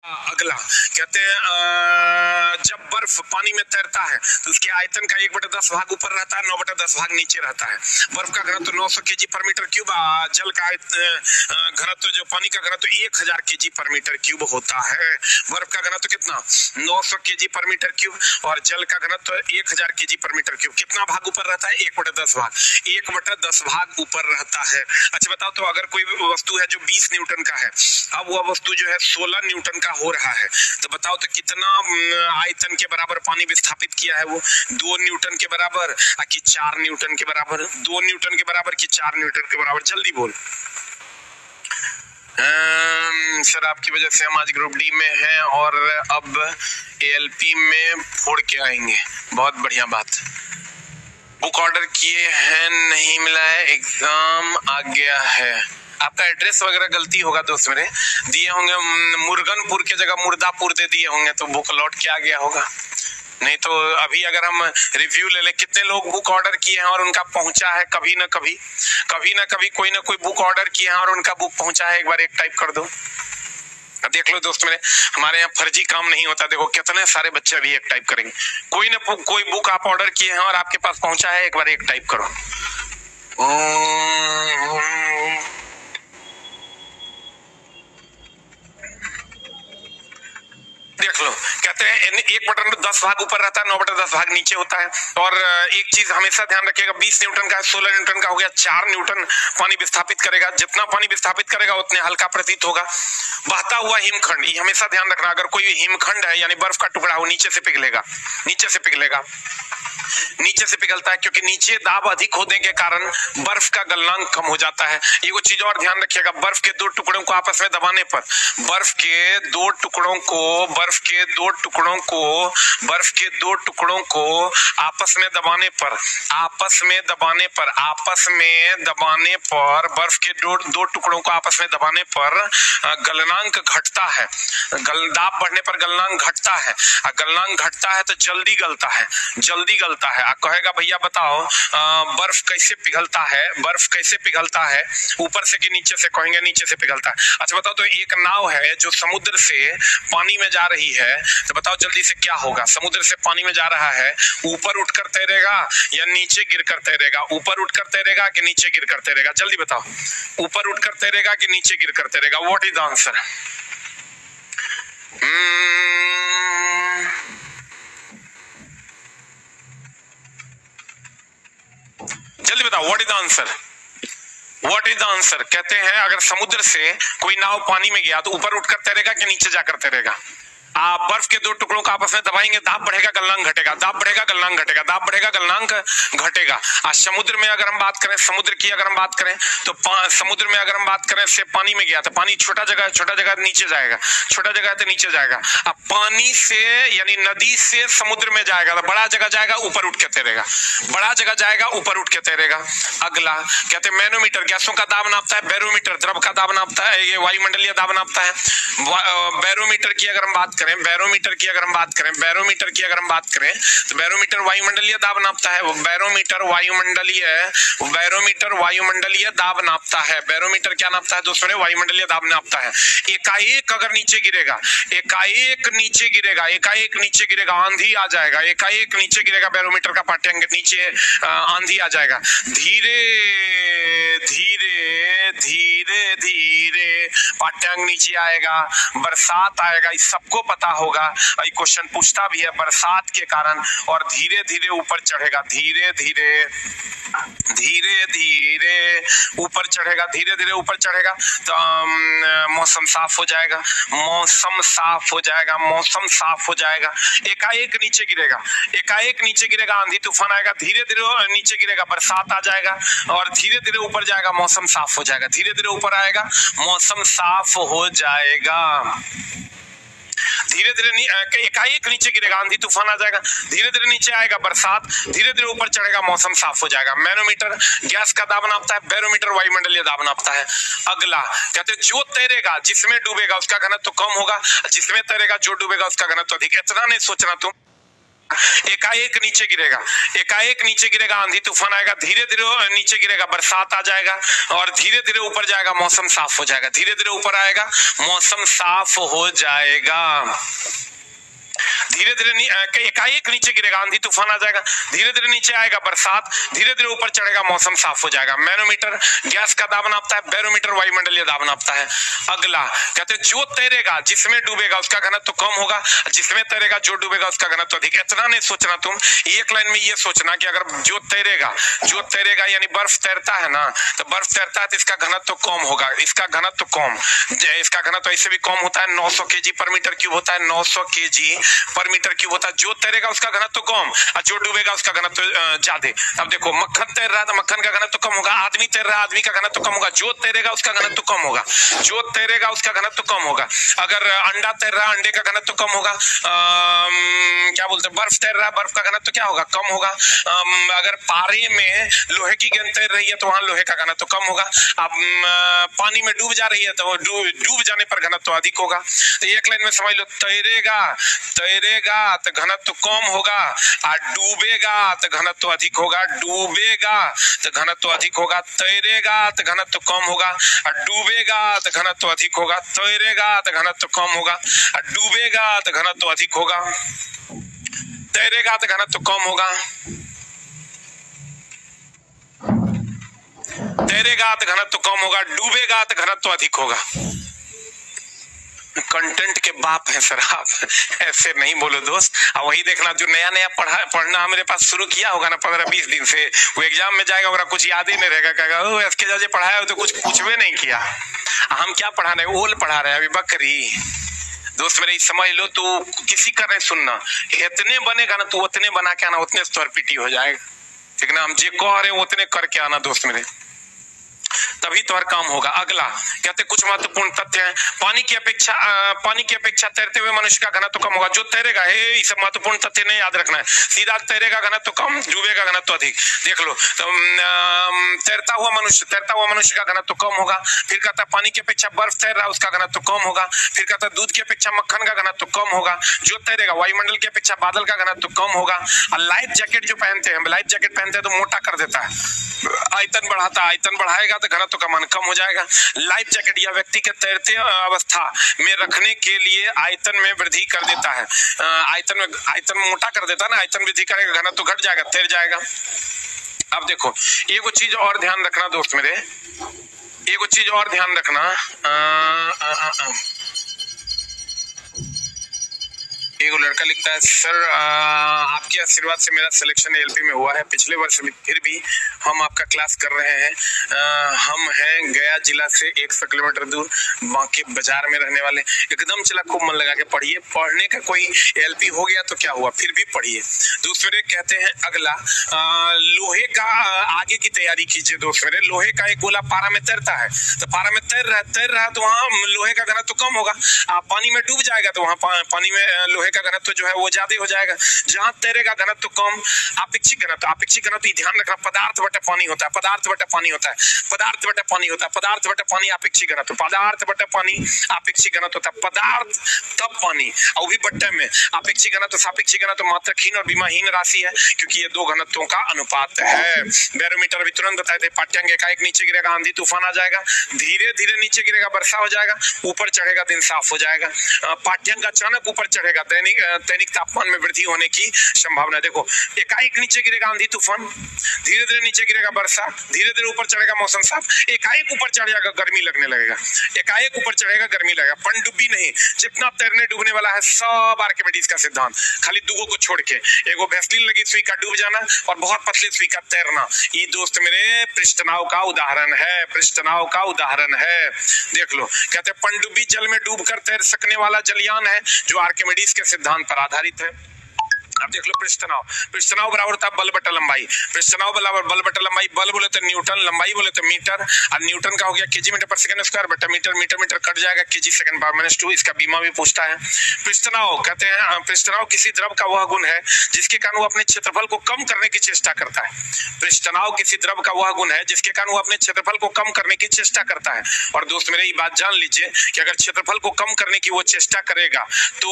अगला कहते हैं जब बर्फ पानी में तैरता है तो उसके आयतन का 1/10 भाग ऊपर रहता है, 9/10 भाग नीचे रहता है। बर्फ का घनत्व 900 kg पर मीटर क्यूब, जल का घनत्व जो पानी का घनत्व 1000 kg पर मीटर क्यूब होता है। बर्फ का घनत्व कितना 900 kg पर मीटर क्यूब और जल का घनत्व 1000 kg पर मीटर क्यूब। कितना भाग ऊपर रहता है? 1/10 भाग, 1/10 भाग ऊपर रहता है। अच्छा बताओ तो अगर कोई वस्तु है जो 20 न्यूटन का है, अब वह वस्तु जो है 16 न्यूटन का हो रहा है, तो बताओ तो कितना आयतन के बराबर पानी विस्थापित किया है? वो 2 न्यूटन के बराबर कि 4 न्यूटन के बराबर? 2 न्यूटन के बराबर कि 4 न्यूटन के बराबर? जल्दी बोल। सर आपकी वजह से हम आज ग्रुप डी में हैं और अब एएलपी में फोड़ के आएंगे। बहुत बढ़िया बात। बुक ऑर्डर किए हैं, नहीं मिला है, एग्जाम आ गया है। आपका एड्रेस वगैरह गलती होगा दोस्त मेरे, दिए होंगे मुर्गनपुर के जगह मुर्दापुर दे दिए होंगे तो बुक लौट के आ गया होगा। नहीं तो अभी अगर हम रिव्यू ले ले कितने लोग बुक ऑर्डर किए हैं और उनका पहुंचा है, कभी ना कभी कोई ना कोई बुक ऑर्डर किए हैं और उनका बुक पहुंचा है, एक बार एक टाइप कर दो। देख लो दोस्त मेरे, हमारे यहाँ फर्जी काम नहीं होता। देखो कितने सारे बच्चे अभी एक टाइप करेंगे। कोई ना कोई बुक आप ऑर्डर किए हैं और आपके पास पहुंचा है, एक बार एक टाइप करो। देख लो, कहते हैं 1/10 भाग ऊपर रहता है, 9/10 भाग नीचे होता है। और एक चीज हमेशा ध्यान रखिएगा, 20 न्यूटन का 16 न्यूटन का हो गया, 4 न्यूटन पानी विस्थापित करेगा। जितना पानी विस्थापित करेगा उतने हल्का प्रतीत होगा। बहता हुआ हिमखंड, ये हमेशा ध्यान रखना, अगर कोई हिमखंड है यानी बर्फ का टुकड़ा हो, नीचे से पिघलेगा, नीचे से पिघलेगा, नीचे से पिघलता है क्योंकि नीचे दाब अधिक होने के कारण बर्फ का गलनांक कम हो जाता है। एक चीज और ध्यान रखिएगा, बर्फ के 2 टुकड़ों को आपस में दबाने पर, बर्फ के दो टुकड़ों को आपस में दबाने पर बर्फ के दो टुकड़ों को आपस में दबाने पर गलनांक घटता है। दाब बढ़ने पर गलनांक घटता है, गलनांक घटता है तो जल्दी गलता है। आप कहेगा भैया बताओ बर्फ कैसे पिघलता है, ऊपर से कि नीचे से? कहेंगे नीचे से पिघलता है। अच्छा बताओ तो एक नाव है जो समुद्र से पानी में जा रही है, तो बताओ जल्दी से क्या होगा? समुद्र से पानी में जा रहा है, ऊपर उठकर तैरेगा या नीचे गिरकर तैरेगा? ऊपर उठकर तैरेगा कि नीचे गिरकर तैरेगा? जल्दी बताओ, ऊपर उठकर तैरेगा कि नीचे गिरकर तैरेगा? What is the answer? जल्दी बताओ, व्हाट इज द आंसर? कहते हैं अगर समुद्र से कोई नाव पानी में गया तो ऊपर उठकर तैरेगा कि नीचे जाकर तैरेगा? आप बर्फ के 2 टुकड़ों को आपस में दबाएंगे, दाब बढ़ेगा गलनांक घटेगा, दाब बढ़ेगा गलनांक घटेगा, दाब बढ़ेगा गलनांक घटेगा। आज समुद्र में अगर हम बात करें, समुद्र की अगर हम बात करें तो समुद्र में अगर हम बात करें से पानी में गया तो पानी छोटा जगह नीचे जाएगा, छोटा जगह तो नीचे जाएगा। अब पानी से यानी नदी से समुद्र में जाएगा तो बड़ा जगह जाएगा, ऊपर उठ के तैरेगा, बड़ा जगह जाएगा, ऊपर उठ के तैरेगा। अगला कहते हैं मैनोमीटर गैसों का दाब नापता है, बैरोमीटर द्रव का दाब नापता है, ये वायुमंडलीय दाब नापता है। बैरोमीटर की अगर हम बात करें तो बैरोमीटर वायुमंडलीय दाब नापता है। बैरोमीटर वायुमंडलीय दाब नापता है। बैरोमीटर क्या नापता है दोस्तों? वायुमंडलीय दाब नापता है। एकाएक अगर नीचे गिरेगा, एकाएक नीचे गिरेगा, आंधी आ जाएगा। एकाएक नीचे गिरेगा, बैरोमीटर का पाठ्यांक नीचे, आंधी आ जाएगा। धीरे धीरे पाठ्यांक नीचे आएगा, बरसात आएगा, इस सबको पता होगा। क्वेश्चन पूछता भी है बरसात के कारण, और धीरे धीरे ऊपर चढ़ेगा, धीरे धीरे ऊपर चढ़ेगा तो मौसम साफ हो जाएगा। एकाएक नीचे गिरेगा, आंधी तूफान आएगा। धीरे धीरे नीचे गिरेगा, बरसात आ जाएगा, और धीरे धीरे ऊपर जाएगा, मौसम साफ हो जाएगा। धीरे धीरे ऊपर आएगा, मौसम साफ हो जाएगा। धीरे धीरे एकाएक नीचे गिरेगा, आंधी तूफान आ जाएगा। धीरे धीरे नीचे आएगा, बरसात। धीरे धीरे ऊपर चढ़ेगा, मौसम साफ हो जाएगा। मैनोमीटर गैस का दाब नापता है, बैरोमीटर वायुमंडलीय दाब नापता है। अगला कहते हैं जो तैरेगा जिसमें डूबेगा उसका घनत्व कम होगा, जिसमें तैरेगा जो डूबेगा उसका घनत्व अधिक। इतना नहीं सोचना तुम, एकाएक नीचे गिरेगा, एकाएक नीचे गिरेगा, आंधी तूफान आएगा, धीरे धीरे नीचे गिरेगा, बरसात आ जाएगा और धीरे धीरे ऊपर जाएगा, मौसम साफ हो जाएगा, धीरे धीरे ऊपर आएगा, मौसम साफ हो जाएगा। धीरे धीरे एकाएक नीचे गिरेगा, आंधी तूफान आ जाएगा, धीरे धीरे नीचे आएगा, बरसात, धीरे धीरे ऊपर चढ़ेगा, मौसम साफ हो जाएगा। मैनोमीटर गैस का दाब नापता है, बैरोमीटर वायुमंडलीय दाब नापता है। अगला कहते हैं जो तैरेगा जिसमें डूबेगा उसका घनत्व कम होगा, जिसमें तैरेगा जो डूबेगा उसका घनत्व अधिक। इतना नहीं सोचना तुम, एक लाइन में ये सोचना कि अगर जो तैरेगा यानी बर्फ तैरता है ना, तो बर्फ तैरता है तो इसका घनत्व कम होगा, इसका घनत्व कम, इसका घनत्व ऐसे भी कम होता है, 900 kg पर मीटर क्यूब होता है, 900 kg पर मीटर क्यूब होता है। जो तैरेगा उसका घनत्व कम और जो डूबेगा उसका घनत्व ज्यादा। अब देखो मक्खन तैर रहा है तो मक्खन का घनत्व कम होगा, आदमी तैर रहा है आदमी का घनत्व कम होगा, जो तैरेगा उसका घनत्व कम होगा, जो तैरेगा उसका घनत्व कम होगा। अगर अंडा तैर रहा है अंडे का घनत्व कम होगा, क्या बोलते हैं, बर्फ तैर रहा है बर्फ का घनत्व क्या होगा, कम होगा। अगर पारे में लोहे की गेंद तैर रही है तो वहां लोहे का घनत्व कम होगा। अब पानी में डूब जा रही है तो डूब जाने पर घनत्व अधिक होगा। तो एक लाइन में समझ लो, तैरेगा तो घनत्व कम होगा और डूबेगा तो घनत्व अधिक होगा, डूबेगा तो घनत्व अधिक होगा, तैरेगा तो घनत्व कम होगा और डूबेगा तो घनत्व अधिक होगा, तैरेगा तो घनत्व कम होगा और डूबेगा तो घनत्व अधिक होगा, तैरेगा तो घनत्व कम होगा, तैरेगा तो घनत्व कम होगा, डूबेगा तो घनत्व अधिक होगा। कंटेंट के बाप है सर आप, ऐसे नहीं बोलो दोस्त। अब वही देखना जो नया नया पढ़ना मेरे पास शुरू किया होगा ना 15-20 दिन से, वो एग्जाम में जाएगा और कुछ याद ही नहीं रहेगा, कहेगा ओ एसके जाजे पढ़ाया हो तो कुछ पूछवे नहीं किया। हम क्या पढ़ा रहे, ओल पढ़ा रहे हैं अभी, बकरी। दोस्त मेरे समझ लो, तू किसी का नहीं सुनना, इतने बनेगा ना तू उतने बना के आना, उतने स्तर पीटी हो जाएगा, ठीक ना। हम जे कह रहे उतने करके आना दोस्त मेरे, तभी तो हर काम होगा। अगला कहते कुछ महत्वपूर्ण तथ्य हैं। पानी की अपेक्षा तैरते हुए मनुष्य का घनत्व कम होगा। जो तैरेगा, ये सब महत्वपूर्ण तथ्य नहीं याद रखना है, सीधा तैरेगा घनत्व कम, डूबेगा घनत्व अधिक। देख लो तो तैरता हुआ मनुष्य का घनत्व कम होगा। फिर कहता पानी की अपेक्षा बर्फ तैर रहा है उसका घनत्व कम होगा। फिर कहता दूध की अपेक्षा मक्खन का घनत्व कम होगा। जो तैरेगा वायुमंडल की अपेक्षा बादल का घनत्व कम होगा। और लाइफ जैकेट जो पहनते हैं, लाइफ जैकेट पहनते हैं तो मोटा कर देता है, आयतन बढ़ाता है, आयतन बढ़ाएगा तो घनत्व का मान कम हो जाएगा। लाइफ जैकेट या व्यक्ति के तैरते अवस्था में रखने के लिए आयतन में वृद्धि कर देता है, आयतन मोटा कर देता है ना, आयतन वृद्धि करेगा घनत्व घट जाएगा, तैर जाएगा। अब देखो एगो चीज और ध्यान रखना दोस्त मेरे, एगो चीज और ध्यान रखना, एक लड़का लिखता है सर आपके आशीर्वाद से मेरा सिलेक्शन एलपी में हुआ है, पिछले वर्ष में फिर भी हम आपका क्लास कर रहे हैं। हम हैं गया जिला से 100 किलोमीटर दूर, बाकी बाजार में रहने वाले। एकदम चला खूब मन लगा के पढ़िए, पढ़ने का कोई एलपी हो गया तो क्या हुआ, फिर भी पढ़िए। दूसरे कहते हैं अगला लोहे का आगे की तैयारी कीजिए दोस्त मेरे। लोहे का एक गोला पारा में तैरता है, तो पारा में तैर रहा है तो वहाँ लोहे का घनत्व कम होगा। पानी में डूब जाएगा तो वहाँ पानी में लोहे का घनत्व जो है वो ज्यादा हो जाएगा। जहां तैरेगा घनत्व कम। अपेक्षिक घनत्व ध्यान रखना, पदार्थ बटे पानी होता है, पदार्थ बटे पानी होता है, पदार्थ बटे पानी होता है, पदार्थ बटे पानी अपेक्षिक घनत्व, पदार्थ बटे पानी अपेक्षिक घनत्व होता है, पदार्थ तब पानी और भी बट्टे में। अपेक्षिक घनत्व सापेक्षिक घनत्व मात्रहीन और विमाहीन राशि है, क्योंकि ये दो घनत्वों का अनुपात है। बैरोमीटर अभी तुरंत बताए थे, पाठ्यांक एकाएक नीचे गिरेगा, आंधी तूफान आ जाएगा, धीरे धीरे नीचे गिरेगा, वर्षा हो जाएगा, ऊपर चढ़ेगा, दिन साफ हो जाएगा। पाठ्यांक अचानक ऊपर चढ़ेगा, दैनिक तापमान में वृद्धि होने की संभावना। देखो एकाएक नीचे गिरेगा आंधी तूफान, धीरे धीरे नीचे गिरेगा वर्षा, धीरे धीरे ऊपर चढ़ेगा मौसम साफ, एकाएक ऊपर चढ़ जाएगा गर्मी लगने लगेगा, एकाएक ऊपर चढ़ेगा गर्मी लगेगा। पनडुब्बी नहीं, जितना तैरने डूबने वाला है सब आर्किमिडीज का सिद्धांत, खाली दुगो को छोड़ के, एगो वैसलीन लगी सुई का डूब जाना और बहुत पतली सुई का तैरना। ये दोस्त मेरे पृष्ठनाव का उदाहरण है, पृष्ठनाव का उदाहरण है। देख लो कहते पनडुब्बी जल में डूबकर तैर सकने वाला जलयान है जो आर्किमिडीज के सिद्धांत पर आधारित है। अब देख लो पृष्ठनाव बराबर होता है बल बटा लंबाई, पृष्ठनाव बराबर बल बटा लंबाई, बल बोले तो न्यूटन, लंबाई बोले तो मीटर, और न्यूटन का हो गया केजी मीटर पर सेकंड स्क्वायर बटा मीटर, मीटर कट जाएगा केजी सेकंड पावर -2। इसका बीमा भी पूछता है। पृष्ठनाव कहते हैं पृष्ठनाव किसी द्रव का वह गुण है जिसके कारण वो अपने क्षेत्रफल को कम करने की चेष्टा करता है। पृष्ठनाव किसी द्रव का वह गुण है जिसके कारण वो अपने क्षेत्रफल को कम करने की चेष्टा करता है। और दोस्त मेरे ये बात जान लीजिए कि अगर क्षेत्रफल को कम करने की वो चेष्टा करेगा तो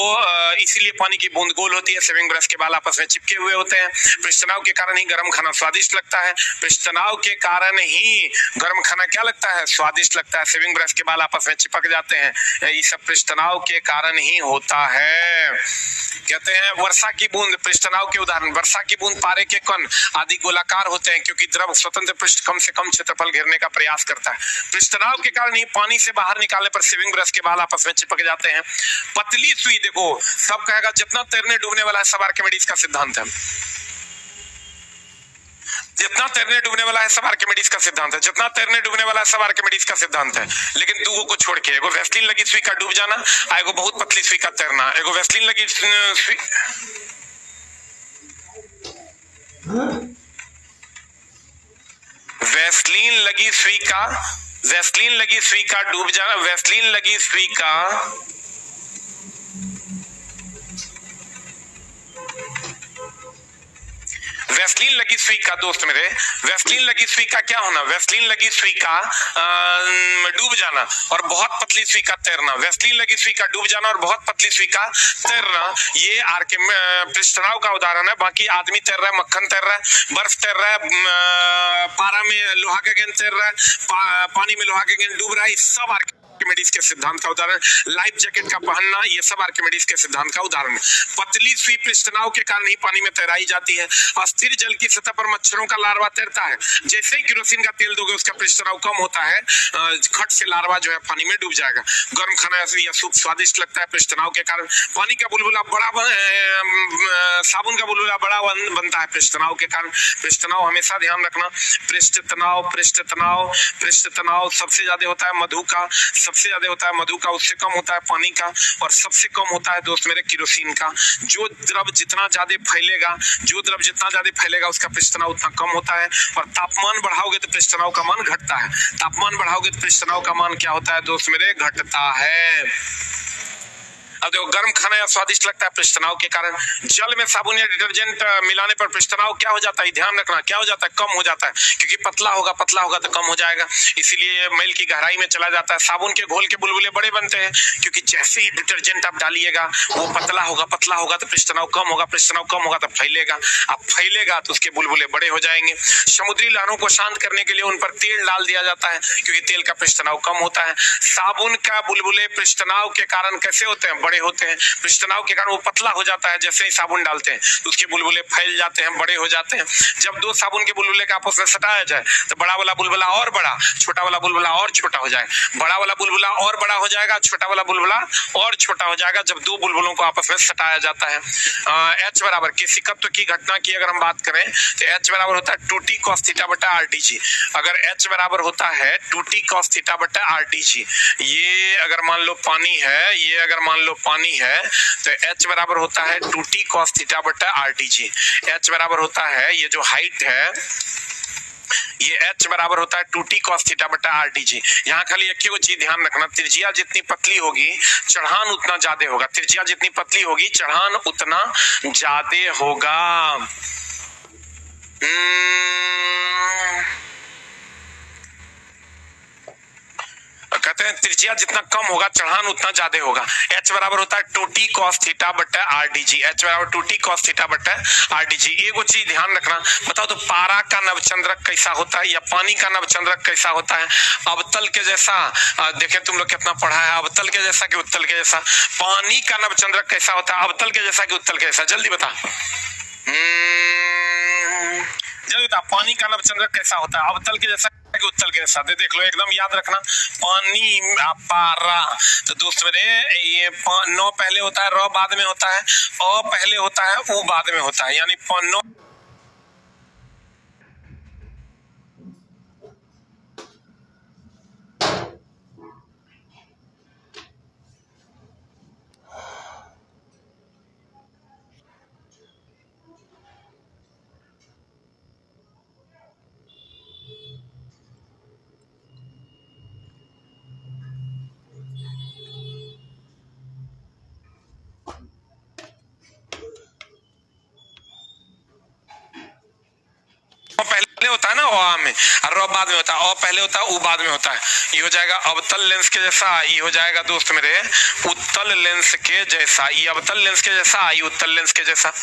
इसीलिए पानी की बूंद गोल होती है, सेविंग ब्रश के के बाल आपस में चिपके हुए होते हैं। पृष्ठनाव के कारण ही गर्म खाना स्वादिष्ट लगता है। पृष्ठनाव के कारण ही गर्म खाना क्या लगता है? स्वादिष्ट लगता है। शेविंग ब्रश के बाल आपस में चिपक जाते हैं, ये सब पृष्ठनाव के कारण ही होता है। कहते हैं वर्षा की बूंद पृष्ठनाव के उदाहरण। वर्षा की बूंद, पारे के कण आदि गोलाकार होते हैं क्योंकि द्रव स्वतंत्र पृष्ठ कम से कम क्षेत्रफल घेरने का प्रयास करता है। पृष्ठनाव के कारण ही पानी से बाहर निकालने पर शेविंग ब्रश के बाल आपस में चिपक जाते हैं। पतली सुई, देखो सब कहेगा जितना तैरने डूबने वाला है सब आर्किमिडीज का सिद्धांत है। जितना तैरने डूबने वाला है सब आर्किमिडीज का सिद्धांत है। जितना तैरने डूबने वाला है सब आर्किमिडीज का सिद्धांत है। लेकिन दूगो को छोड़ के, एगो वैसलीन लगी सुई का डूब जाना, एगो बहुत पतली सुई का तैरना। एगो वैसलीन लगी सुई, वैसलीन लगी सुई का, वैसलीन लगी सुई का डूब जाना, वैसलीन लगी सुई का, वैसलीन लगी सुई का, दोस्त मेरे, वैसलीन लगी सुई का क्या होना? वैसलीन लगी सुई का डूब जाना और बहुत पतली सुई का तैरना। वैसलीन लगी सुई का डूब जाना और बहुत पतली सुई का तैरना, ये पृष्ठनाव का उदाहरण है। बाकी आदमी तैर रहा है, मक्खन तैर रहा है, बर्फ तैर रहा है, पारा में लोहा का गेंद तैर रहा है, पानी में लोहा का गेंद डूब रहा है, सब आर्किमिडीज के सिद्धांत का उदाहरण। लाइफ जैकेट का पहनना, ये सब आर्किमिडीज के सिद्धांत का उदाहरण है। पतली सुई पृष्ठनाव के कारण ही पानी में तैराई जाती है। अस्थिर जल की सतह पर मच्छरों का लार्वा तैरता है। जैसे ही केरोसिन का तेल दोगे उसका पृष्ठनाव कम होता है, खट से लार्वा जो है पानी में डूब जाएगा। गर्म खाना या सूप स्वादिष्ट लगता है पृष्ठनाव के कारण। पानी का बुलबुला बड़ा, साबुन का बुलबुला बड़ा बनता है पृष्ठनाव के कारण। पृष्ठनाव हमेशा ध्यान रखना, पृष्ठतनाव, पृष्ठतनाव, पृष्ठतनाव सबसे ज्यादा होता है मधु का, सबसे ज्यादा होता है मधु का, उससे कम होता है पानी का, और सबसे कम होता है दोस्त मेरे केरोसिन का। जो द्रव जितना ज्यादा फैलेगा, जो द्रव जितना ज्यादा फैलेगा उसका पृष्ठनाव उतना कम होता है। और तापमान बढ़ाओगे तो पृष्ठनाव का मान घटता है। तापमान बढ़ाओगे तो पृष्ठनाव का मान क्या होता है दोस्त मेरे? घटता है। अब देखो गर्म खाना या स्वादिष्ट लगता है पृष्ठनाव के कारण। जल में साबुन या डिटर्जेंट मिलाने पर पृष्ठनाव क्या हो जाता है? ध्यान रखना, क्या हो जाता है? कम हो जाता है, क्योंकि पतला होगा, पतला होगा तो कम हो जाएगा, इसीलिए मैल की गहराई में चला जाता है। साबुन के घोल के बुलबुले बड़े बनते हैं क्योंकि जैसे ही डिटर्जेंट आप डालिएगा वो पतला होगा, पतला होगा तो पृष्ठनाव कम होगा, पृष्ठनाव कम होगा तो फैलेगा, अब फैलेगा तो उसके बुलबुले बड़े हो जाएंगे। समुद्री लहरों को शांत करने के लिए उन पर तेल डाल दिया जाता है क्योंकि तेल का पृष्ठनाव कम होता है। साबुन का बुलबुले पृष्ठनाव के कारण कैसे होते हैं? बड़े होते हैं। पृष्ठनाव के कारण वो पतला हो जाता है, जैसे ही साबुन डालते हैं तो उसके बुलबुले फैल जाते हैं, बड़े हो जाते हैं। जब दो साबुन के बुलबुले का आपस में सटाया जाए तो बड़ा वाला बुलबुला और बड़ा, छोटा वाला बुलबुला और छोटा हो जाए, बड़ा वाला बुलबुला और बड़ा हो जाएगा, छोटा वाला बुलबुला और छोटा हो जाएगा जब दो बुलबुलों को आपस में सटाया जाता है। H बराबर केशिकत्व की घटना की अगर हम बात करें तो H बराबर होता है 2t cos थीटा बटा RTG। अगर H बराबर होता है 2t cos थीटा बटा RTG, ये अगर मान लो पानी है, ये अगर मान लो पानी है तो H बराबर होता है 2t cos थीटा बटा RTG। H बराबर होता है, ये जो हाइट है ये H बराबर होता है 2t cos थीटा बटा RTG। यहाँ खाली एक ही चीज ध्यान रखना, त्रिज्या जितनी पतली होगी चढ़ान उतना ज्यादा होगा। त्रिज्या जितनी पतली होगी चढ़ान उतना ज्यादा होगा। कहते हैं त्रिज्या जितना कम होगा चढ़ान उतना ज्यादा होगा। H बराबर होता है 2t cos थीटा बटा RTG। H बराबर 2t cos थीटा बटा RTG। एगो चीज ध्यान रखना, बताओ तो पारा का नवचंद्रक कैसा होता है या पानी का नवचंद्रक कैसा होता है? अवतल के जैसा, देखे तुम लोग कितना पढ़ा है, अवतल के जैसा कि उत्तल के जैसा? पानी का नवचंद्रक कैसा होता है? अवतल के जैसा कि उत्तल के जैसा? जल्दी बता, जल्दी बता, पानी का नवचंद्रक कैसा होता है? अवतल के जैसा कि उत्तल के जैसा? देख लो, एकदम याद रखना, पानी पारा। तो दोस्त मेरे ये नौ पहले होता है, र बाद में होता है, अ पहले होता है, उ बाद में होता है, यानी नौ पहले होता है ना, अ में, और र बाद में होता है, अ पहले होता है, उ बाद में होता है। ये हो जाएगा अवतल लेंस के जैसा, ये हो जाएगा दोस्त मेरे उत्तल लेंस के जैसा। ये अवतल लेंस के जैसा, ये उत्तल लेंस के जैसा।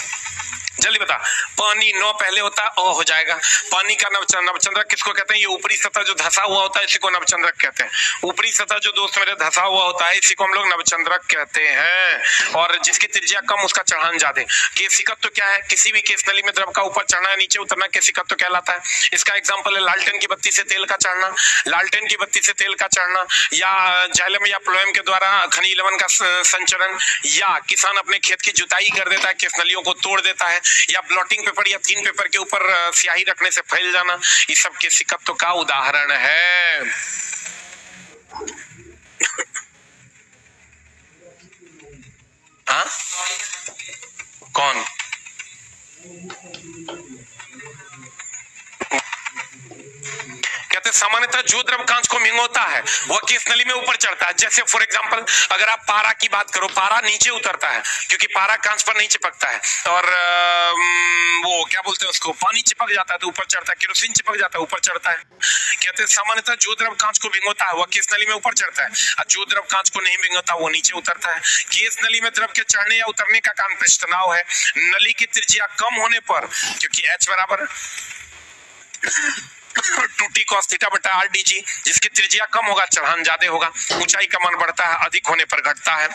जल्दी बता, पानी नौ पहले होता है, अ हो जाएगा। पानी का नवचंद्रक किसको कहते हैं? ये ऊपरी सतह जो धसा हुआ होता है इसी को नवचंद्रक कहते हैं। ऊपरी सतह जो दोस्त मेरे धसा हुआ होता है इसी को हम लोग नवचंद्रक कहते हैं। और जिसकी त्रिज्या कम उसका चढ़ान ज्यादा। केशिकत्व क्या है? किसी भी केश नली में द्रव का ऊपर चढ़ना है नीचे उतरना केशिकत्व कहलाता है। इसका एग्जाम्पल है लालटेन की बत्ती से तेल का चढ़ना, लालटेन की बत्ती से तेल का चढ़ना, या जाइलम या प्लोएम के द्वारा खनिज लवण का संचरण, या किसान अपने खेत की जुताई कर देता है, केश नलियों को तोड़ देता है, या ब्लॉटिंग पेपर या थीन पेपर के ऊपर स्याही रखने से फैल जाना, ये सब केशिकत्व का उदाहरण है। हाँ कौन? कहते सामान्यतः जो द्रव कांच को भिगोता है वह केश नली में ऊपर चढ़ता है। जैसे फॉर एग्जांपल अगर आप पारा की बात करो, पारा नीचे उतरता है क्योंकि पारा कांच पर नहीं चिपकता है, और वो क्या बोलते हैं उसको, पानी चिपक जाता है तो ऊपर चढ़ता है, केरोसिन चिपक जाता है ऊपर चढ़ता है। कहते हैं सामान्यतः जो द्रव कांच को भिगोता है वह केश नली में ऊपर चढ़ता है, और जो द्रव कांच को नहीं भिगोता वो नीचे उतरता है। केश नली में द्रव के चढ़ने या उतरने का कारण पृष्ठ तनाव है। नली की त्रिज्या कम होने पर, क्योंकि H बराबर 2t cos थीटा बटा RdG, जिसकी त्रिज्या कम होगा चढ़ान ज्यादा होगा, ऊंचाई का मान बढ़ता है, अधिक होने पर घटता है।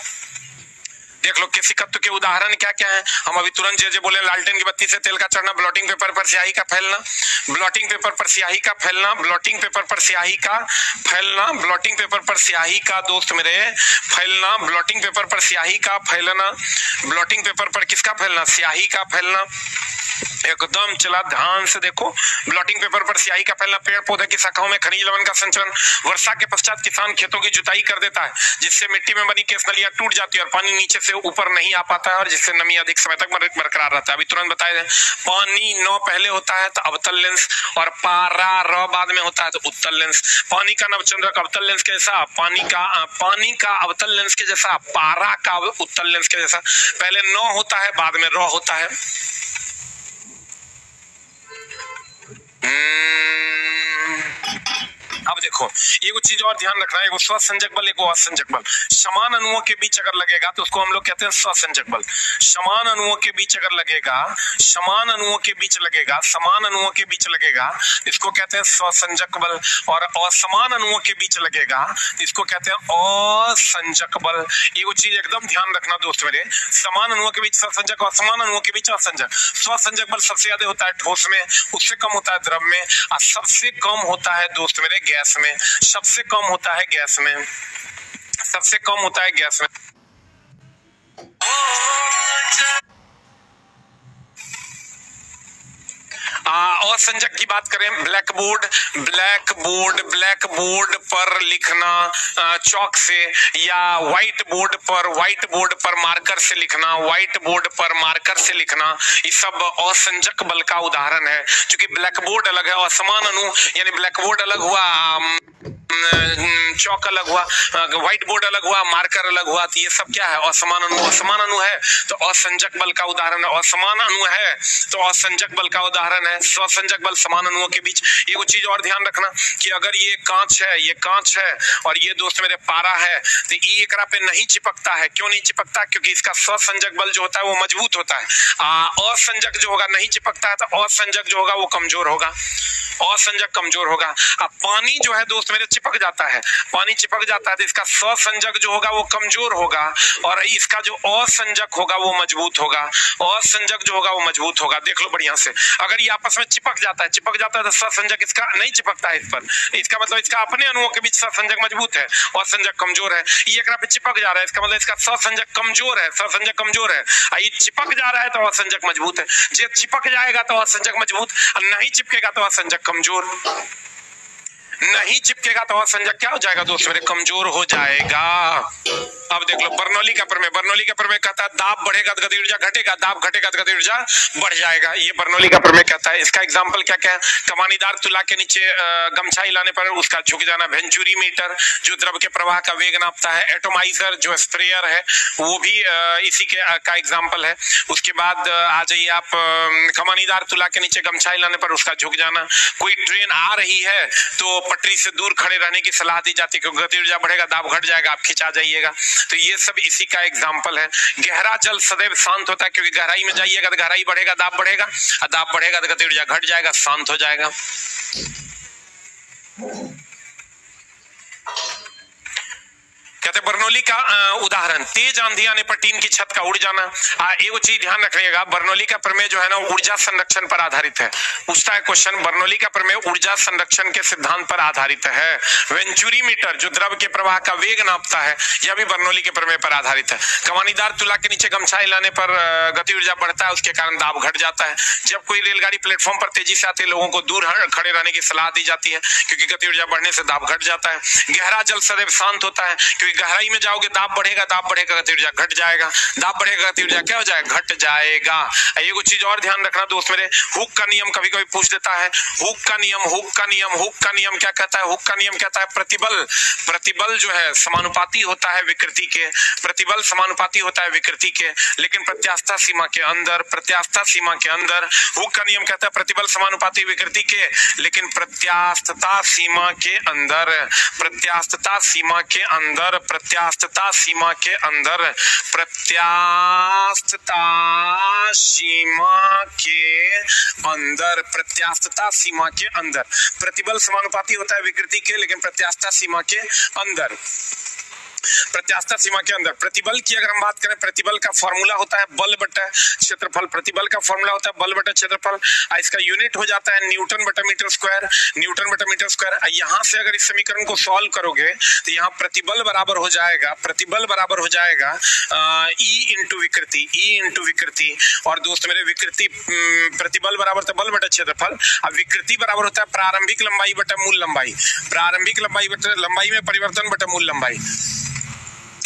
देख लो केशिकत्व के उदाहरण क्या क्या है। हम अभी तुरंत जे बोले, लालटेन की बत्ती से तेल का चढ़ना, ब्लॉटिंग पेपर पर स्याही का फैलना, ब्लॉटिंग पेपर पर स्याही का फैलना, ब्लॉटिंग पेपर पर स्याही का फैलना, ब्लॉटिंग पेपर पर स्याही का दोस्त मेरे फैलना, ब्लॉटिंग पेपर पर स्याही का फैलना, ब्लॉटिंग पेपर पर किसका फैलना? स्याही का फैलना। एकदम चला ध्यान से देखो, ब्लॉटिंग पेपर पर स्याही का फैलना, पेड़ पौधे की शाखाओं में खनिज लवण का संचरण, वर्षा के पश्चात किसान खेतों की जुताई कर देता है जिससे मिट्टी में बनी केश नलियां टूट जाती है और पानी नीचे से ऊपर नहीं आ पाता है, और जिससे नमी अधिक समय तक बरकरार रहता है। अभी तुरंत बताया जाए, पानी नौ पहले होता है तो अवतल लेंस, और पारा र बाद में होता है तो उत्तल लेंस। पानी का नवचंद्रक अवतल लेंस के जैसा, पानी का अवतल लेंस के जैसा, पारा का उत्तल लेंस के जैसा। पहले नौ होता है बाद में र होता है। अब देखो एक चीज और ध्यान रखना है, एक स्वसंजक बल एक असंजक बल। समान अणुओं के बीच अगर लगेगा तो उसको हम लोग कहते हैं स्वसंजक बल। समान अणुओं के बीच अगर लगेगा, समान अणुओं के बीच लगेगा, समान अणुओं के बीच लगेगा इसको कहते हैं स्वसंजक बल, और असमान अणुओं के बीच लगेगा इसको कहते हैं असंजक बल। ये चीज एकदम ध्यान रखना दोस्त मेरे, समान अणुओं के बीच स्वसंजक और समान अणुओं के बीच असंजक। स्वसंजक बल सबसे ज्यादा होता है ठोस में, उससे कम होता है द्रव में, और सबसे कम होता है दोस्त मेरे गैस में। सबसे कम होता है गैस में, सबसे कम होता है गैस में। असंजक की बात करें, ब्लैक बोर्ड पर लिखना चौक से, या व्हाइट बोर्ड पर मार्कर से लिखना, व्हाइट बोर्ड पर मार्कर से लिखना, ये सब असंजक बल का उदाहरण है। क्योंकि ब्लैक बोर्ड अलग है, असमान अणु यानी ब्लैक बोर्ड अलग हुआ, चौक अलग हुआ, व्हाइट बोर्ड अलग हुआ, मार्कर अलग हुआ, तो ये सब क्या है? असमान अणु। असमान अणु है तो असंजक बल का उदाहरण है, असमान अणु है तो असंजक बल का उदाहरण है। स्वसंजक बल समान अणुओं के बीच। एक चीज और ध्यान रखना कि अगर ये कांच है और ये दोस्त मेरे पारा है तो ये एकरा पे नहीं चिपकता है। क्यों नहीं चिपकता? क्योंकि इसका स्वसंजक बल जो होता है वो मजबूत होता है। असंजक जो होगा नहीं चिपकता है तो असंजक जो होगा वो कमजोर होगा, असंजक कमजोर होगा। अब पानी जो है दोस्त मेरे चिपक जाता है, पानी चिपक जाता है तो इसका स्वसंजक जो होगा वो कमजोर होगा, और इसका जो असंजक होगा वो मजबूत होगा। असंजक जो होगा वो मजबूत होगा। देख लो बढ़िया से, अगर ये आपस में चिपक जाता है तो स्वसंजक इसका नहीं चिपकता है इस पर, इसका मतलब इसका अपने अणुओं के बीच स्वसंजक मजबूत है, असंजक कमजोर है। ये एकरा पे चिपक जा रहा है, इसका मतलब इसका स्वसंजक कमजोर है, स्वसंजक कमजोर है। ये चिपक जा रहा है तो असंजक मजबूत है। जे चिपक जाएगा तो असंजक मजबूत, और नहीं चिपकेगा तो असंजक कमजोर। नहीं चिपकेगा तो असंजक क्या हो जाएगा दोस्त मेरे, कमजोर हो जाएगा। अब देख लो बर्नौली का प्रमेय, बर्नौली का प्रमेय कहता है दाब बढ़ेगा तो गति ऊर्जा घटेगा, दाब घटेगा तो गति ऊर्जा बढ़ जाएगा, ये बर्नौली का प्रमेय कहता है। इसका एग्जांपल क्या क्या है, कमानीदार तुला के नीचे गमछा हिलाने पर उसका झुक जाना, वेंचुरी मीटर जो द्रव के प्रवाह का वेग नापता है, एटोमाइजर जो स्प्रेयर है वो भी इसी के का एग्जाम्पल है। उसके बाद आ जाइए आप कमानीदार तुला के नीचे गमछा हिलाने पर उसका झुक जाना, कोई ट्रेन आ रही है तो पटरी से दूर खड़े रहने की सलाह दी जाती है क्योंकि गति ऊर्जा बढ़ेगा, दाब घट जाएगा, आप खिंचा जाइएगा, तो ये सब इसी का एग्जाम्पल है। गहरा जल सदैव शांत होता है क्योंकि गहराई में जाइएगा तो गहराई बढ़ेगा, दाब बढ़ेगा, और दाब बढ़ेगा तो गति ऊर्जा घट जाएगा, शांत हो जाएगा। कहते बर्नौली का उदाहरण, तेज आंधी आने पर टीन की छत का उड़ जाना। एगो चीज ध्यान रखिएगा, बर्नौली का प्रमेय जो है ना ऊर्जा संरक्षण पर आधारित है। पूछता है क्वेश्चन, बर्नौली का प्रमेय ऊर्जा संरक्षण के सिद्धांत पर आधारित है। वेंचुरी मीटर जो द्रव के प्रवाह का वेग नापता है, यह भी बर्नौली के प्रमेय पर आधारित है। कमानीदार तुला के नीचे गमछा हिलाने पर गति ऊर्जा बढ़ता है, उसके कारण दाब घट जाता है। जब कोई रेलगाड़ी प्लेटफॉर्म पर तेजी से आती है, लोगों को दूर खड़े रहने की सलाह दी जाती है क्योंकि गति ऊर्जा बढ़ने से दाब घट जाता है। गहरा जल सदैव शांत होता है क्योंकि गहराई में जाओगे दाब बढ़ेगा, दाब बढ़ेगा गति ऊर्जा घट जाएगा, दाब बढ़ेगा गति ऊर्जा क्या हो जाएगा, घट जाएगा। एगो चीज और ध्यान रखना दोस्त मेरे, हुक का नियम कभी कभी पूछ देता है। हुक का नियम, हुक का नियम, हुक का नियम क्या कहता है, हुक का नियम कहता है प्रतिबल, प्रतिबल जो है समानुपाती होता है विकृति के, प्रतिबल समानुपाती होता है विकृति के, लेकिन प्रत्यास्था सीमा के अंदर, प्रत्यास्था सीमा के अंदर। हुक का नियम कहता है प्रतिबल समानुपाती विकृति के, लेकिन प्रत्यास्थता सीमा के अंदर, प्रत्यास्थता सीमा के अंदर, प्रत्यास्थता सीमा के अंदर, प्रत्यास्थता सीमा के अंदर, प्रत्यास्थता सीमा के अंदर। प्रतिबल समानुपाती होता है विकृति के, लेकिन प्रत्यास्थता सीमा के अंदर, प्रत्यास्था सीमा के अंदर। प्रतिबल की अगर हम बात करें, प्रतिबल का फॉर्मूला होता है बल बटा क्षेत्रफल, प्रतिबल का फॉर्मूला होता है बल बटा क्षेत्रफल, इसका यूनिट हो जाता है न्यूटन बटा मीटर स्क्वायर, न्यूटन बटा मीटर स्क्वायर। यहां से अगर इस समीकरण को सॉल्व करोगे तो यहाँ प्रतिबल बराबर हो जाएगा, प्रतिबल बराबर हो जाएगा ई इंटू विकृति, ई इंटू विकृति। और दोस्त मेरे विकृति, प्रतिबल बराबर होता है बल बटा क्षेत्रफल, अब विकृति बराबर होता है प्रारंभिक लंबाई बटा मूल लंबाई, प्रारंभिक लंबाई बटा लंबाई में परिवर्तन बटा मूल लंबाई,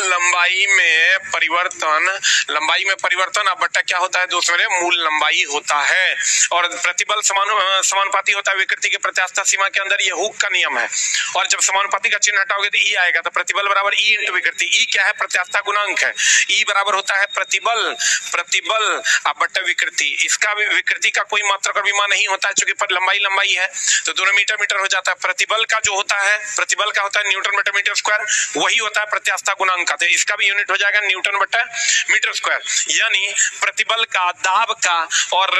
लंबाई में परिवर्तन, लंबाई में परिवर्तन अब बट्टा क्या होता है दोस्त मेरे, मूल लंबाई होता है। और प्रतिबल समानुपाती होता है विकृति के प्रत्यास्था सीमा के अंदर, ये हुक का नियम है। और जब समानुपाती का चिन्ह हटाओगे तो ई आएगा, तो प्रतिबल बराबर ई इंटू विकृति। ई क्या है, प्रत्यास्था गुणांक है, ई बराबर होता है प्रतिबल, प्रतिबल अब बट्टा विकृति। इसका विकृति का कोई मात्रक और विमा नहीं होता है क्योंकि पर लंबाई लंबाई है, तो दोनों मीटर मीटर हो जाता है। प्रतिबल का जो होता है, प्रतिबल का होता है न्यूटन बटा मीटर स्क्वायर, वही होता है प्रत्यास्था गुणांक का, तो इसका भी यूनिट हो जाएगा न्यूटन बटा मीटर स्क्वायर। यानी प्रतिबल का, दाब का और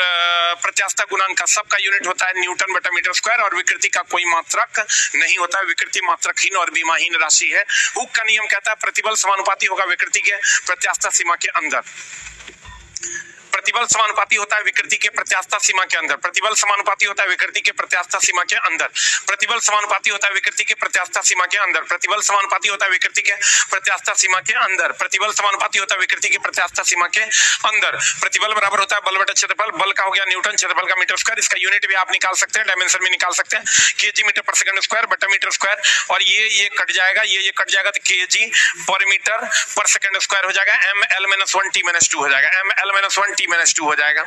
प्रत्यास्था गुणांक का सबका यूनिट होता है न्यूटन बटा मीटर स्क्वायर, और विकृति का कोई मात्रक नहीं होता है, विकृति मात्रकहीन और विमाहीन राशि है। हुक का नियम कहता है प्रतिबल समानुपाती होगा विकृति के प्रत्यास्था सीमा के अंदर, प्रतिबल समानुपाती होता है विकृति के प्रत्यास्था सीमा के अंदर, प्रतिबल समानुपाती होता है विकृति के प्रत्यास्था सीमा के अंदर, प्रतिबल समानुपाती होता है विकृति के प्रत्यास्था सीमा के अंदर, प्रतिबल समानुपाती होता है विकृति के प्रत्यास्था सीमा के अंदर, प्रतिबल समानुपाती होता है विकृति के प्रत्यास्था सीमा के अंदर। प्रतिबल बराबर होता है बल बटा क्षेत्रफल, बल का हो गया न्यूटन, क्षेत्रफल का मीटर स्क्वायर, इसका यूनिट भी आप निकाल सकते हैं, डायमेंशन भी निकाल सकते हैं, केजी मीटर पर सेकंड स्क्वायर बटा मीटर स्क्वायर। और ये कट जाएगा, ये कट जाएगा तो केजी पर मीटर पर सेकंड स्क्वायर हो जाएगा, ml-1t-2 हो जाएगा, ml-1t-2 हो जाएगा,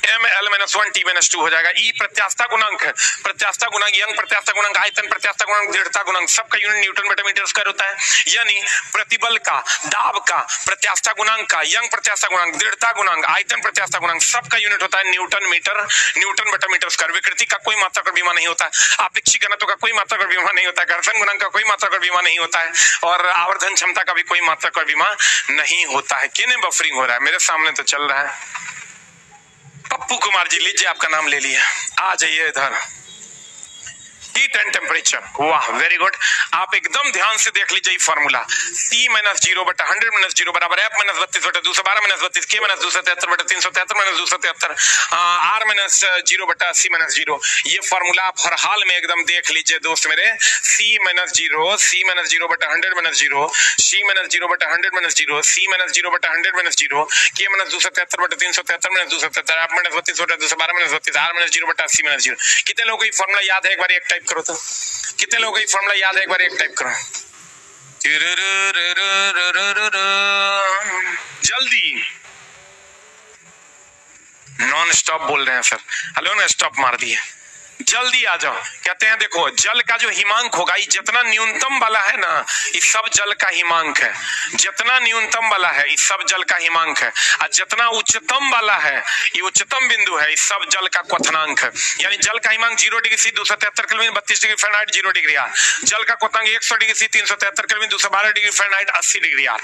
ml-1t-2 हो जाएगा। ई प्रत्यास्था गुणांक है, प्रत्यास्था गुणांक, यंग प्रत्यास्था गुणांक, आयतन प्रत्यास्था गुणांक, दृढ़ता गुणांक, सबका यूनिट न्यूटन बटा मीटर स्क्वायर होता है। यानी प्रतिबल का, दाब का, प्रत्यास्था गुणांक का, यंग प्रत्यास्था गुणांक, दृढ़ता गुणांक, आयतन प्रत्यास्था गुणांक, सबका यूनिट होता है न्यूटन बटा मीटर स्क्वायर। विकृति का कोई मात्रक और विमा नहीं होता है, आपेक्षिक घनत्व का कोई मात्रक और विमा नहीं होता है, घर्षण गुणांक का कोई मात्रक और विमा नहीं होता है, और आवर्धन क्षमता का भी कोई मात्रक और विमा नहीं होता है। किने बफरिंग हो रहा है, मेरे सामने तो चल रहा है। पप्पू कुमार जी, लीजिए आपका नाम ले लिया, आ जाइए इधर। हीट एंड टेम्परेचर, वाह वेरी गुड। आप एकदम ध्यान से देख लीजिए फॉर्मूला, C-0 बटा 100 - 0 बराबर F - 32 बटा 212 - 32, K - 273 बटा 373 - 273, R - 0 बटा C-0। ये फॉर्मूला आप हर हाल में एकदम देख लीजिए दोस्त मेरे। C-0, C-0 बटा 100 - 0, C-0 बटा 100 - 0, C-0 बटा 100 - 0, K - 273 बटा 373 - 273, F - 32 बटा 212 - 32, R - 0 बटा C-0। कितने लोगों को ये फॉर्मूला याद है, एक बार एक टाइप करो तो। कितने लोगों को ये फॉर्मूला याद है? एक बार एक टाइप करो। जल्दी, नॉन स्टॉप बोल रहे हैं सर। हेलो ना, स्टॉप मार दिए, जल्दी आ जाओ। कहते हैं देखो, जल का जो हिमांक होगा, ये जितना न्यूनतम वाला है ना, ये सब जल का हिमांक है। जितना न्यूनतम वाला है, ये सब जल का हिमांक है। और जितना उच्चतम वाला है, ये उच्चतम बिंदु है, ये सब जल का क्वथनांक है। यानी जल का हिमांक 0 degree C 273 kelvin 32 degree Fahrenheit 0 degree R. जल का क्वथनांक 100 degree C 373 kelvin 212 degree Fahrenheit 80 degree R.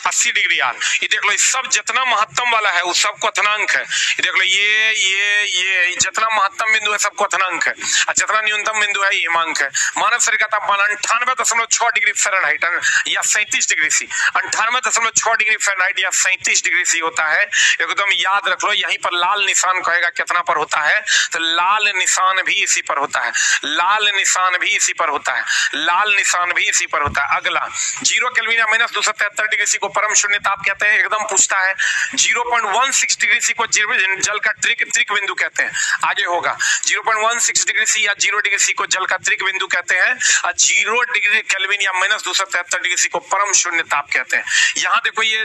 80 degree R. ये देख लो, ये सब जितना महत्तम वाला है वो सब क्वथनांक है। ये देख लो, ये जितना महत्तम बिंदु है सब क्वथनांक है, और जितना न्यूनतम बिंदु है ये हिमांक है। मानव शरीर का तापमान 98.6 डिग्री फ़ारेनहाइट या 37 डिग्री सी, 98.6 डिग्री फ़ारेनहाइट या 37 डिग्री सी होता है। एकदम याद रख लो। यहीं पर लाल निशान कहेगा कितना पर होता है, तो लाल निशान भी इसी पर होता है। लाल निशान भी इसी पर होता है। लाल निशान भी इसी पर होता है। अगला 0 केल्विन या माइनस 273 डिग्री सी को परम शून्य ताप कहते हैं। एकदम पूछता है 0.16 डिग्री सी को जल का त्रिक बिंदु कहते हैं। आगे होगा 0.16 डिग्री सी या 0 डिग्री सी को जल का त्रिक बिंदु कहते हैं, और 0 डिग्री केल्विन या माइनस 273 डिग्री सी को परम शून्य ताप कहते हैं। यहाँ देखो, ये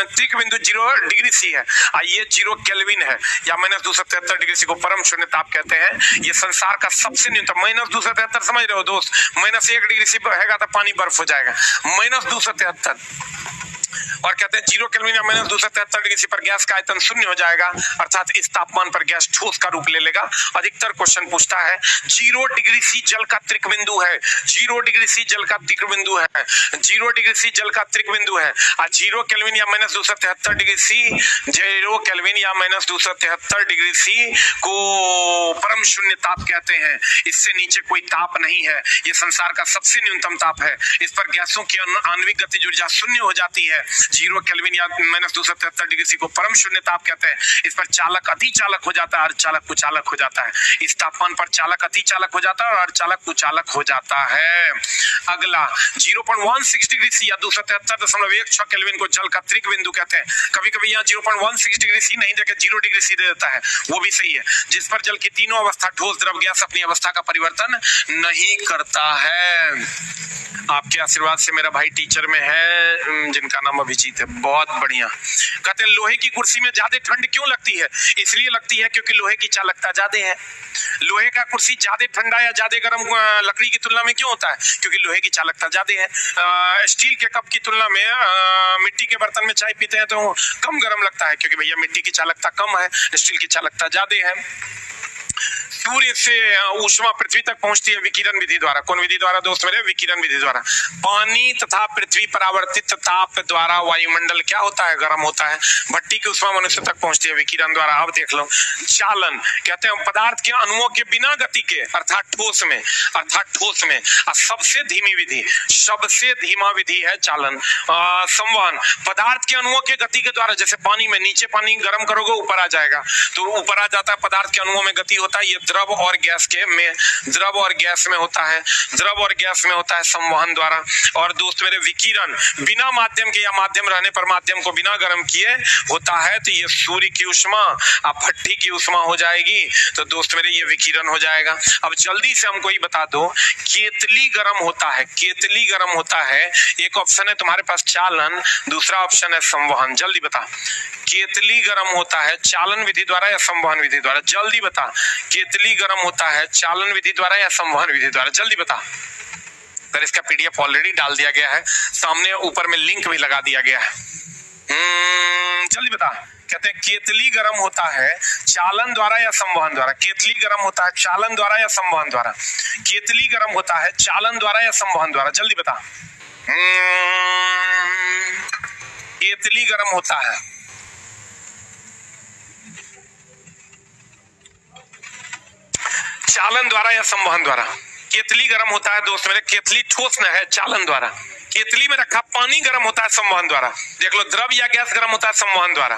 त्रिक बिंदु 0 डिग्री सी है, और ये 0 केल्विन है या माइनस 273 डिग्री सी को परम शून्य ताप कहते हैं। ये संसार का सबसे न्यूनतम, माइनस 273 समझ रहे हो दोस्त, माइनस 1 डिग्री सी रहेगा तो पानी बर्फ हो जाएगा। माइनस 273, और कहते हैं 0 केल्विन या माइनस 273 डिग्री सी पर गैस का आयतन शून्य हो जाएगा, अर्थात इस तापमान पर गैस ठोस का रूप ले लेगा। अधिकतर क्वेश्चन पूछता है 0 डिग्री सी जल का त्रिक बिंदु है, 0 डिग्री सी जल का त्रिक बिंदु है, 0 डिग्री सी जल का त्रिक बिंदु है, और 0 केल्विन या माइनस 273 डिग्री सी, 0 केल्विन या माइनस 273 डिग्री सी को परम शून्य ताप कहते हैं। इससे नीचे कोई ताप नहीं है। ये संसार का सबसे न्यूनतम ताप है। इस पर गैसों की आणविक गतिज ऊर्जा शून्य हो जाती है। 0 केल्विन या माइनस 273 डिग्री सी को परम शून्य ताप कहते हैं। इस पर चालक अति चालक हो जाता है, अर्धचालक कुचालक हो जाता है। इस तापमान पर चालक अति चालक हो जाता है और अर्धचालक कुचालक हो जाता है। अगला 0.16 डिग्री सी या 273.16 केल्विन को जल का त्रिक बिंदु कहते हैं। कभी कभी यहाँ 0.16 डिग्री सी नहीं देके 0 डिग्री सी दे देता है, वो भी सही है। जिस पर जल की तीनों अवस्था ठोस, द्रव, गैस अपनी अवस्था का परिवर्तन नहीं करता है। आपके आशीर्वाद से मेरा भाई टीचर में है, जिनका नाम अभिजीत है, बहुत बढ़िया। कहते हैं लोहे की कुर्सी में ज्यादा ठंड क्यों लगती है? इसलिए लगती है क्योंकि लोहे की चालकता ज्यादा है। लोहे का कुर्सी ज्यादा ठंडा या ज्यादा गर्म लकड़ी की तुलना में क्यों होता है? क्योंकि लोहे की चालकता ज्यादा है। स्टील के कप की तुलना में मिट्टी के बर्तन में चाय पीते हैं तो कम गर्म लगता है, क्योंकि भैया मिट्टी की चालकता कम है, स्टील की चालकता ज्यादा है। सूर्य से ऊष्मा पृथ्वी तक पहुंचती है विकिरण विधि द्वारा। कौन विधि द्वारा दोस्त मेरे? विकिरण विधि द्वारा। पानी तथा पृथ्वी पर आवर्तित ताप द्वारा वायुमंडल क्या होता है? गर्म होता है। भट्टी की ऊष्मा मनुष्य तक पहुंचती है विकिरण द्वारा। अब देख लो, चालन कहते हैं पदार्थ के अणुओं के बिना गति के, अर्थात ठोस में सबसे धीमी विधि, सबसे धीमा विधि है चालन। संवहन पदार्थ के अणुओं के गति के द्वारा, जैसे पानी में नीचे पानी गर्म करोगे ऊपर आ जाएगा, तो ऊपर आ जाता है, पदार्थ के अणुओं में गति होता है। ये द्रव और गैस में होता है संवहन द्वारा। और दोस्त मेरे विकिरण बिना माध्यम के या माध्यम रहने पर माध्यम को बिना गर्म किए होता है, तो ये सूर्य की ऊष्मा अब भट्टी की ऊष्मा हो जाएगी, तो दोस्त मेरे ये विकिरण हो जाएगा। अब जल्दी से हमको ये बता दो, केतली गर्म होता है। एक ऑप्शन है तुम्हारे पास चालन, दूसरा ऑप्शन है संवहन। जल्दी बता, केतली गर्म होता है चालन विधि द्वारा या संवहन विधि द्वारा? जल्दी बता, केतली गर्म होता है चालन विधि द्वारा या संवहन विधि द्वारा? जल्दी बता। अगर इसका पीडीएफ ऑलरेडी डाल दिया गया है, सामने ऊपर में लिंक भी लगा दिया गया है। जल्दी बता। कहते हैं केतली गर्म होता है चालन द्वारा या संवहन द्वारा? केतली गर्म होता है चालन द्वारा या संवहन द्वारा? केतली गर्म होता है चालन द्वारा या संवहन द्वारा? जल्दी बता। केतली गर्म होता है चालन द्वारा या संवहन द्वारा? केतली गर्म होता है दोस्त मेरे, केतली ठोस न है, चालन द्वारा। केतली में रखा पानी गर्म होता है संवहन द्वारा। देख लो, द्रव या गैस गर्म होता है संवहन द्वारा।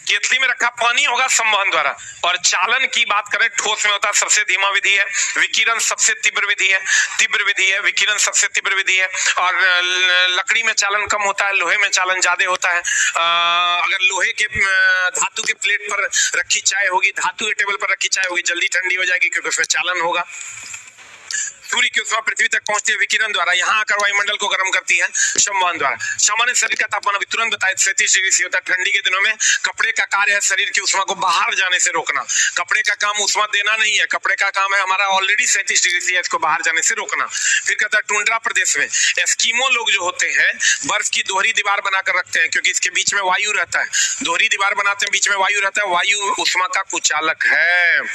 केतली में रखा पानी होगा संवहन द्वारा। और चालन की बात करें, ठोस में होता है, सबसे धीमा विधि है। विकिरण सबसे तीव्र विधि है, विकिरण सबसे तीव्र विधि है। और लकड़ी में चालन कम होता है, लोहे में चालन ज्यादा होता है। अगर लोहे के धातु के प्लेट पर रखी चाय होगी, धातु के टेबल पर रखी चाय होगी, जल्दी ठंडी हो जाएगी क्योंकि उसमें चालन होगा। सूर्य की उष्मा पृथ्वी तक पहुंचते हुए विकिरण द्वारा यहाँ आकर वायुमंडल को गर्म करती है समवहन द्वारा। सामान्य शरीर का तापमान अभी तुरंत बताया 37 डिग्री से होता है। ठंडी के दिनों में कपड़े का कार्य है शरीर की उष्मा को बाहर जाने से रोकना। कपड़े का काम उष्मा देना नहीं है, कपड़े का काम है हमारा ऑलरेडी 37 डिग्री से इसको बाहर जाने से रोकना। फिर कहता है टुंड्रा प्रदेश में एस्किमो लोग जो होते हैं बर्फ की दोहरी दीवार बनाकर रखते हैं, क्योंकि इसके बीच में वायु रहता है। दोहरी दीवार बनाते हैं, बीच में वायु रहता है, वायु उष्मा का कुचालक है।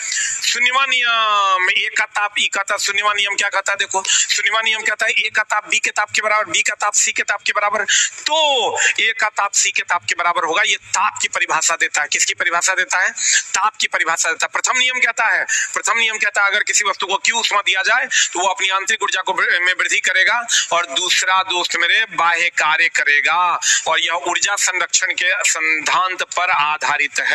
शून्यवा नियम, ए का ताप ई का ताप, शून्यवा नियम क्या कहता है देखो, शून्यवा नियम कहता है ए का ताप बी के ताप के बराबर, बी का ताप सी के ताप के बराबर, तो ए का ताप सी के ताप के बराबर होगा। ये ताप की परिभाषा देता है। किसकी परिभाषा देता है? ताप की परिभाषा देता है। प्रथम नियम कहता है, प्रथम नियम कहता है अगर किसी वस्तु को Q उष्मा दिया जाए तो वो अपनी आंतरिक ऊर्जा को में वृद्धि करेगा, और दूसरा दोस्त मेरे बाह्य कार्य करेगा, और यह ऊर्जा संरक्षण के सिद्धांत पर आधारित है।